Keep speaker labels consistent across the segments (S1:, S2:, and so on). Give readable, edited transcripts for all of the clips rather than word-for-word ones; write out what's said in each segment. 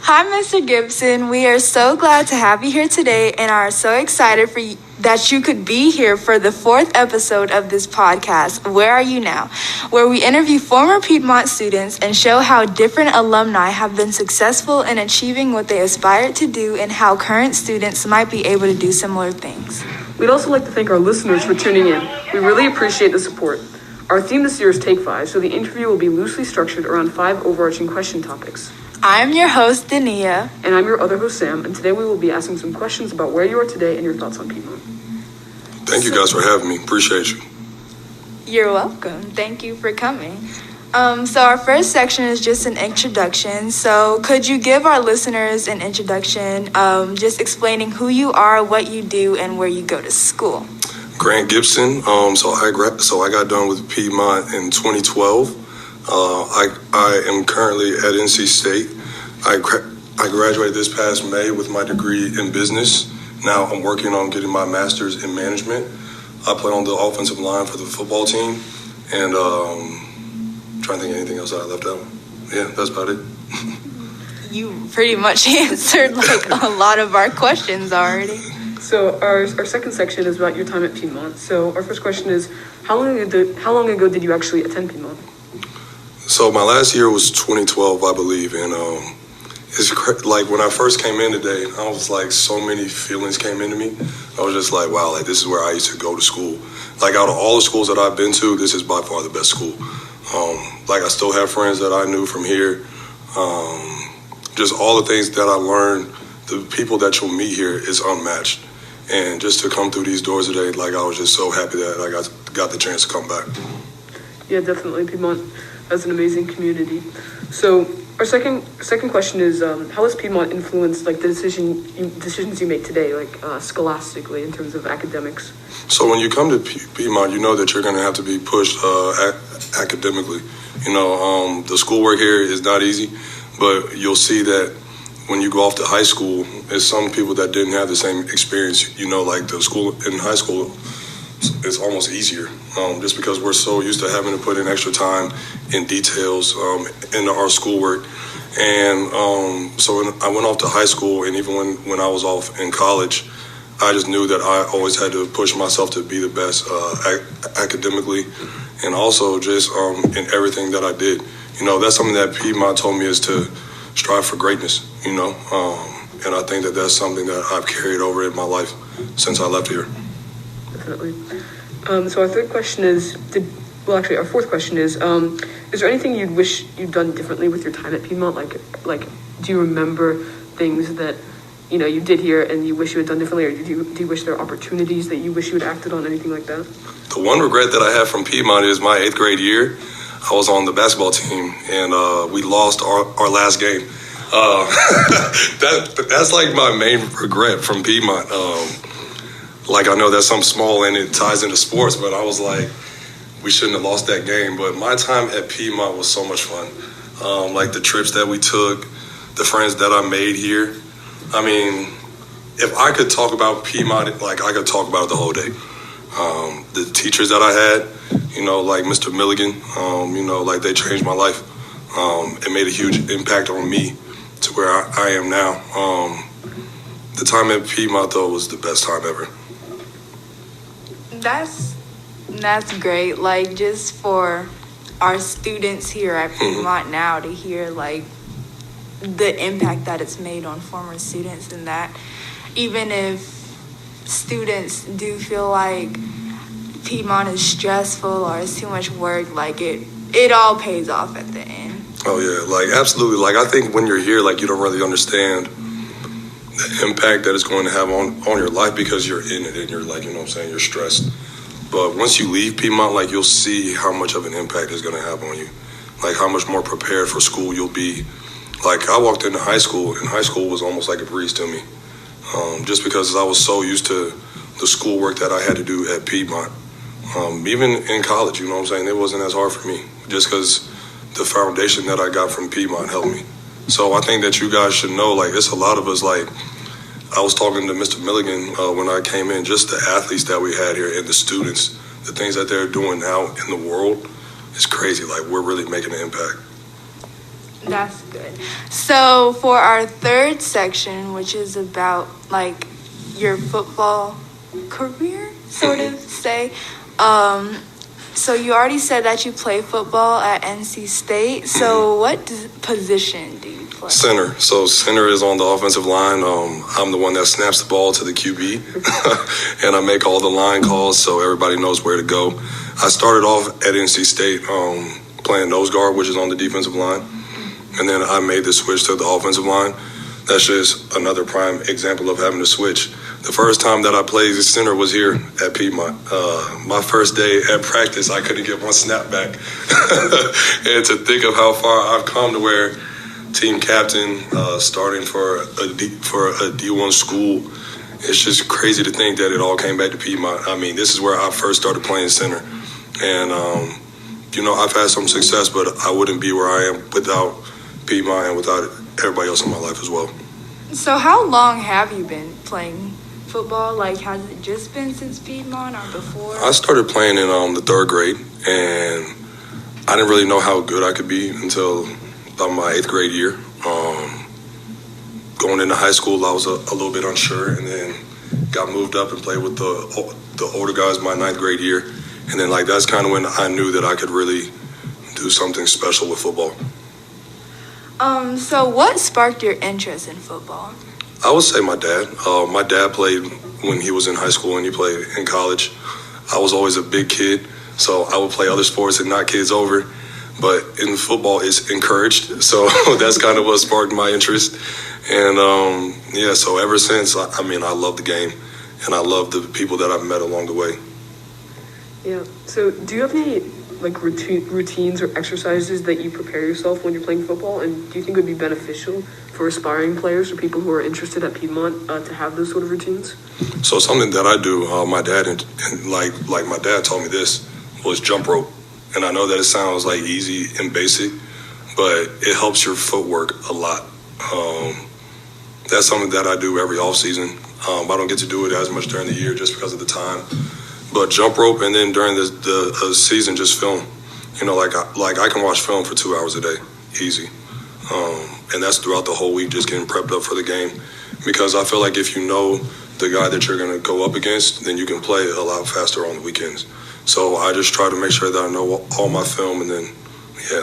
S1: Hi, Mr. Gibson. We are so glad to have you here today and are so excited that you could be here for the 4th episode of this podcast, Where Are You Now?, where we interview former Piedmont students and show how different alumni have been successful in achieving what they aspired to do and how current students might be able to do similar things.
S2: We'd also like to thank our listeners for tuning in. We really appreciate the support. Our theme this year is Take 5, so the interview will be loosely structured around 5 overarching question topics.
S1: I'm your host, Dania.
S2: And I'm your other host, Sam, and today we will be asking some questions about where you are today and your thoughts on Piedmont.
S3: Thank you guys for having me. Appreciate you.
S1: You're welcome. Thank you for coming. So our first section is just an introduction. So could you give our listeners an introduction, just explaining who you are, what you do, and where you go to school?
S3: Grant Gibson. So I got done with Piedmont in 2012. I am currently at NC State. I graduated this past May with my degree in business. Now I'm working on getting my master's in management. I play on the offensive line for the football team, and trying to think of anything else I left out. Yeah, that's about it.
S1: You pretty much answered a lot of our questions already.
S2: So our second section is about your time at Piedmont. So our first question is, how long ago did you actually attend Piedmont?
S3: So my last year was 2012, I believe, and it's like when I first came in today, I was like, so many feelings came into me. I was just like, wow, like this is where I used to go to school. Like out of all the schools that I've been to, this is by far the best school. Like I still have friends that I knew from here. Just all the things that I learned, the people that you'll meet here is unmatched. And just to come through these doors today, like I was just so happy that I got the chance to come back.
S2: Yeah, definitely. Piedmont has an amazing community. So our second question is, how has Piedmont influenced like the decisions you make today, like scholastically in terms of academics?
S3: So when you come to Piedmont, you know that you're going to have to be pushed academically. You know, the schoolwork here is not easy, but you'll see that when you go off to high school, there's some people that didn't have the same experience. You know, like the school in high school, it's almost easier just because we're so used to having to put in extra time in details into our schoolwork. And so when I went off to high school, and even when I was off in college, I just knew that I always had to push myself to be the best academically, and also just in everything that I did. You know, that's something that Piedmont told me, is to strive for greatness, you know, and I think that that's something that I've carried over in my life since I left here.
S2: Definitely. So our third question is, our fourth question is there anything you'd wish you'd done differently with your time at Piedmont? Like, do you remember things that, you know, you did here and you wish you had done differently, or do you wish there are opportunities that you wish you had acted on, anything like that?
S3: The one regret that I have from Piedmont is my 8th grade year. I was on the basketball team, and we lost our last game. That's like my main regret from Piedmont. Like, I know that's something small and it ties into sports, but I was like, we shouldn't have lost that game. But my time at Piedmont was so much fun. Like the trips that we took, the friends that I made here. I mean, if I could talk about Piedmont, like I could talk about it the whole day. The teachers that I had, you know, like Mr. Milligan, you know, like they changed my life. It made a huge impact on me to where I am now. The time at Piedmont, though, was the best time ever.
S1: That's great. Like, just for our students here at Piedmont now to hear like the impact that it's made on former students, and that even if students do feel like Piedmont is stressful or it's too much work, like it all pays off at the end.
S3: Oh yeah, like absolutely. Like I think when you're here, like you don't really understand the impact that it's going to have on your life because you're in it and you're like, you know what I'm saying, you're stressed. But once you leave Piedmont, like you'll see how much of an impact it's going to have on you. Like how much more prepared for school you'll be. Like I walked into high school, and high school was almost like a breeze to me. Just because I was so used to the schoolwork that I had to do at Piedmont. Even in college, you know what I'm saying, it wasn't as hard for me just because the foundation that I got from Piedmont helped me. So I think that you guys should know, like, it's a lot of us, like, I was talking to Mr. Milligan when I came in, just the athletes that we had here and the students, the things that they're doing now in the world is crazy. Like, we're really making an impact.
S1: That's good. So for our third section, which is about like your football career, sort of say. So you already said that you play football at NC State. So what position do you play?
S3: Center. So center is on the offensive line. I'm the one that snaps the ball to the QB, and I make all the line calls so everybody knows where to go. I started off at NC State playing nose guard, which is on the defensive line, and then I made the switch to the offensive line. That's just another prime example of having to switch. The first time that I played center was here at Piedmont. My first day at practice, I couldn't get one snap back. And to think of how far I've come to where team captain, starting for a D1 school, it's just crazy to think that it all came back to Piedmont. I mean, this is where I first started playing center. And, I've had some success, but I wouldn't be where I am without Piedmont and without everybody else in my life as well.
S1: So how long have you been playing football? Like, has it just been since Piedmont or before?
S3: I started playing in the third grade, and I didn't really know how good I could be until about my 8th grade year. Going into high school, I was a little bit unsure, and then got moved up and played with the older guys my 9th grade year. And then, that's kind of when I knew that I could really do something special with football.
S1: So what sparked your interest in football?
S3: I would say my dad. My dad played when he was in high school and he played in college. I was always a big kid, so I would play other sports and knock kids over. But in football, it's encouraged. So that's kind of what sparked my interest. And, so ever since, I love the game. And I love the people that I've met along the way.
S2: Yeah. So do you have any routines or exercises that you prepare yourself when you're playing football? And do you think it would be beneficial for aspiring players or people who are interested at Piedmont to have those sort of routines?
S3: So something that I do, my dad, and my dad taught me this, was jump rope. And I know that it sounds easy and basic, but it helps your footwork a lot. That's something that I do every off season. I don't get to do it as much during the year just because of the time. But jump rope, and then during the season, just film. I can watch film for 2 hours a day, easy. And that's throughout the whole week, just getting prepped up for the game. Because I feel like if you know the guy that you're going to go up against, then you can play a lot faster on the weekends. So I just try to make sure that I know all my film, and then,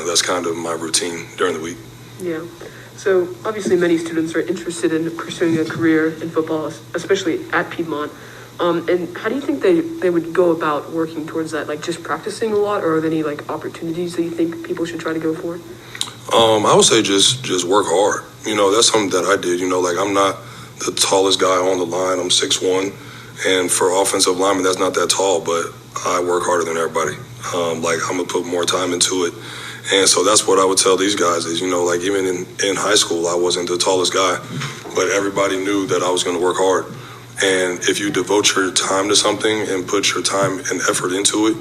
S3: that's kind of my routine during the week.
S2: Yeah. So obviously many students are interested in pursuing a career in football, especially at Piedmont. And how do you think they would go about working towards that? Just practicing a lot, or are there any opportunities that you think people should try to go for?
S3: I would say just work hard. That's something that I did. I'm not the tallest guy on the line. I'm 6'1", and for offensive lineman, that's not that tall, but I work harder than everybody. I'm gonna put more time into it. And so that's what I would tell these guys is, even in high school, I wasn't the tallest guy, but everybody knew that I was going to work hard. And if you devote your time to something and put your time and effort into it,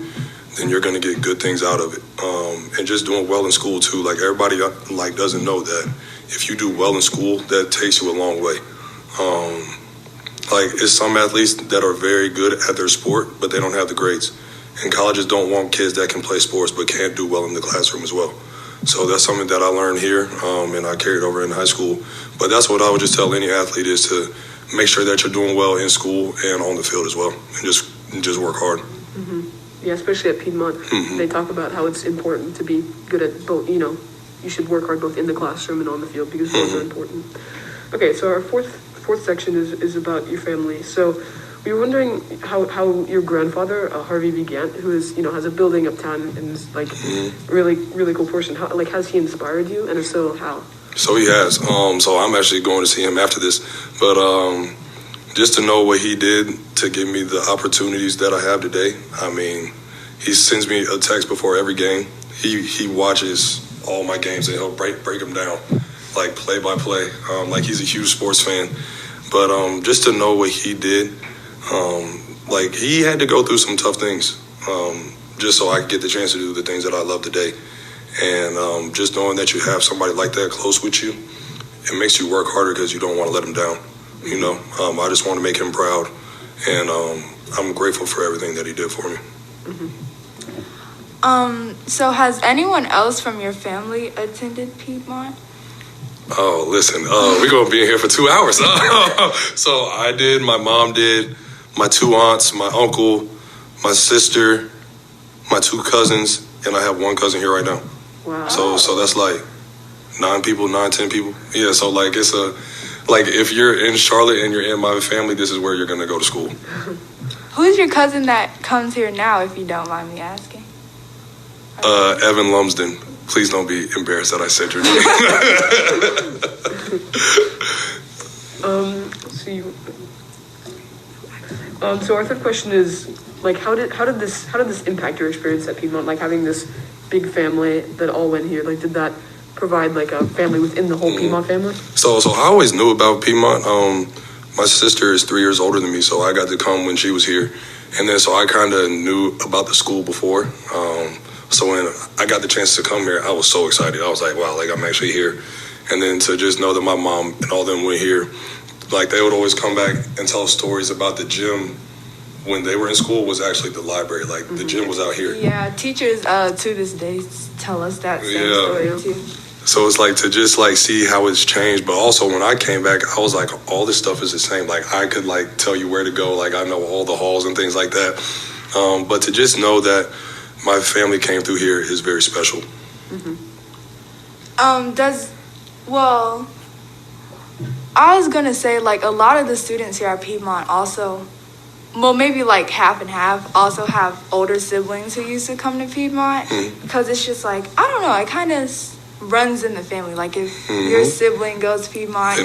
S3: then you're going to get good things out of it. And just doing well in school too. Everybody doesn't know that if you do well in school, that takes you a long way. It's some athletes that are very good at their sport, but they don't have the grades. And colleges don't want kids that can play sports but can't do well in the classroom as well. So that's something that I learned here, and I carried over in high school. But that's what I would just tell any athlete is to make sure that you're doing well in school and on the field as well, and just work hard.
S2: Mm-hmm. Yeah, especially at Piedmont, they talk about how it's important to be good at both. You should work hard both in the classroom and on the field because both are important. Okay, so our fourth section is about your family. So we were wondering how your grandfather, Harvey V. Gant, who is, has a building uptown and is really, really cool person. How, has he inspired you? And if so, how?
S3: So he has. So I'm actually going to see him after this. But just to know what he did to give me the opportunities that I have today. He sends me a text before every game. He watches all my games and he'll break them down, play by play. He's a huge sports fan. But just to know what he did, he had to go through some tough things just so I could get the chance to do the things that I love today. And just knowing that you have somebody like that close with you, it makes you work harder because you don't want to let him down. I just want to make him proud. And I'm grateful for everything that he did for me.
S2: Mm-hmm.
S1: So has anyone else from your family attended Piedmont?
S3: Oh, listen, we're going to be in here for 2 hours. So I did, my mom did, my 2 aunts, my uncle, my sister, my 2 cousins, and I have 1 cousin here right now.
S2: Wow.
S3: So that's like 10 people. Yeah, so like it's like if you're in Charlotte and you're in my family, this is where you're going to go to school.
S1: Who's your cousin that comes here now, if you don't mind me asking?
S3: Evan Lumsden. Please don't be embarrassed that I said your name.
S2: So our third question is, like, how did this impact your experience at Piedmont? Like, having this big family that all went here, like, did that provide like a family within the whole Piedmont family?
S3: So I always knew about Piedmont. My sister is 3 years older than me, so I got to come when she was here, and then so I kind of knew about the school before. So when I got the chance to come here, I was so excited. I was like, wow, like I'm actually here. And then to just know that my mom and all them went here, like they would always come back and tell stories about the gym when they were in school was actually the library. Like the gym was out here.
S1: Yeah, teachers to this day tell us that same story too.
S3: So it's like to just like see how it's changed. But also when I came back, I was like, all this stuff is the same. Like I could like tell you where to go. Like I know all the halls and things like that. But to just know that my family came through here is very special.
S1: I was gonna say like a lot of the students here at Piedmont also, well maybe like half and half, also have older siblings who used to come to Piedmont because it's just like, I don't know, it kind of runs in the family. Like if your sibling goes to Piedmont,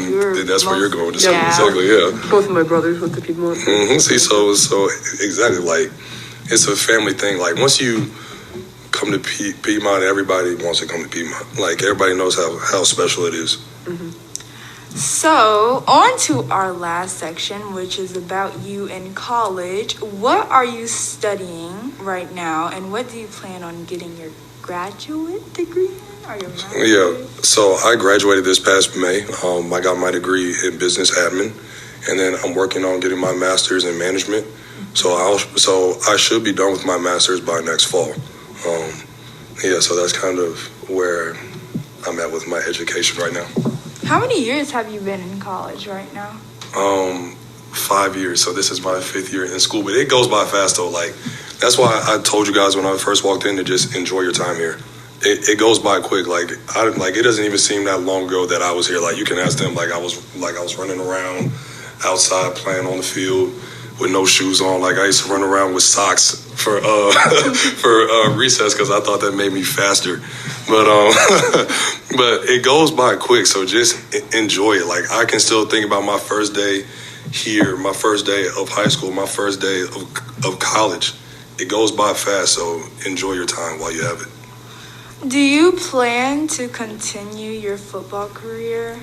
S3: that's where you're going to school. Exactly, yeah.
S2: Both of my brothers went to Piedmont.
S3: See, so exactly, like it's a family thing. Like once you come to Piedmont, everybody wants to come to Piedmont. Like everybody knows how special it is.
S1: So on to our last section, which is about you in college. What are you studying right now, and what do you plan on getting your graduate degree in, or your master's?
S3: Yeah, so I graduated this past May. I got my degree in business admin, and then I'm working on getting my master's in management. So I should be done with my master's by next fall. So that's kind of where I'm at with my education right now.
S1: How many years have you been in college right now?
S3: 5 years. So this is my 5th year in school, but it goes by fast though. Like that's why I told you guys when I first walked in to just enjoy your time here. It goes by quick. Like it doesn't even seem that long ago that I was here. Like you can ask them. I was running around outside playing on the field with no shoes on. Like I used to run around with socks for recess because I thought that made me faster. But but it goes by quick. So just enjoy it. Like I can still think about my first day here, my first day of high school, my first day of college. It goes by fast. So enjoy your time while you have it.
S1: Do you plan to continue your football career,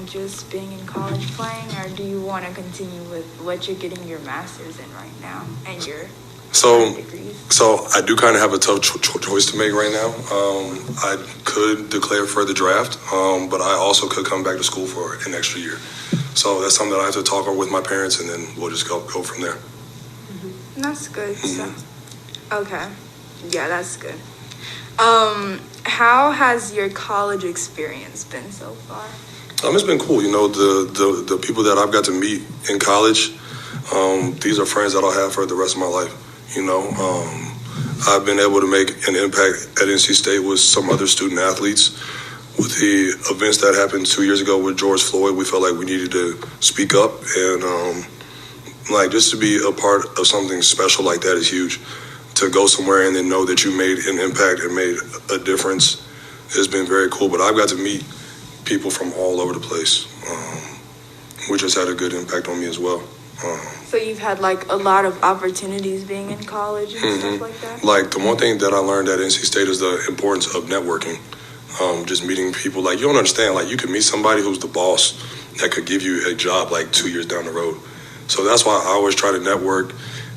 S1: just being in college playing, or do you want to continue with what you're getting your master's in right now and your degrees? So I do kind of have a tough choice to make right now. I could declare for the draft, but I also could come back to school for an extra year. So that's something that I have to talk over with my parents, and then we'll just go from there. That's good. So, okay. Yeah, that's good. How has your college experience been so far?
S3: It's been cool. You know, the people that I've got to meet in college, these are friends that I'll have for the rest of my life. You know, I've been able to make an impact at NC State with some other student athletes. With the events that happened 2 years ago with George Floyd, we felt like we needed to speak up, and just to be a part of something special like that is huge. To go somewhere and then know that you made an impact and made a difference has been very cool. But I've got to meet people from all over the place, which has had a good impact on me as well.
S1: So you've had like a lot of opportunities being in college and stuff like that?
S3: Like the one thing that I learned at NC State is the importance of networking. Just meeting people. Like you don't understand, like you could meet somebody who's the boss that could give you a job like 2 years down the road. So that's why I always try to network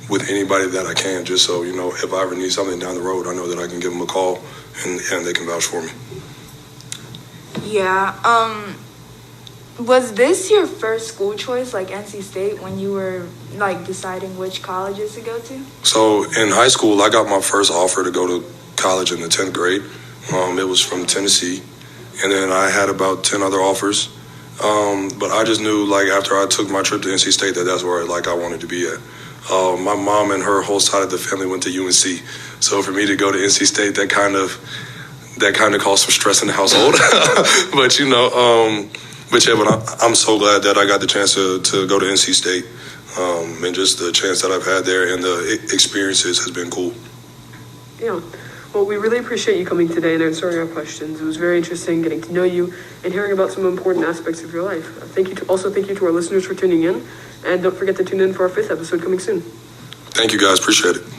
S3: with anybody that I can, just so, you know, if I ever need something down the road, I know that I can give them a call and they can vouch for me.
S1: Yeah. Was this your first school choice, like NC State, when you were like deciding which colleges to go to?
S3: So in high school, I got my first offer to go to college in the 10th grade. It was from Tennessee. And then I had about 10 other offers. But I just knew, like, after I took my trip to NC State, that's where, like, I wanted to be at. My mom and her whole side of the family went to UNC. So for me to go to NC State, that kind of caused some stress in the household. But, I'm so glad that I got the chance to go to NC State. And just the chance that I've had there and the experiences has been cool.
S2: Yeah. Well, we really appreciate you coming today and answering our questions. It was very interesting getting to know you and hearing about some important aspects of your life. Thank you to our listeners for tuning in. And don't forget to tune in for our 5th episode coming soon.
S3: Thank you, guys. Appreciate it.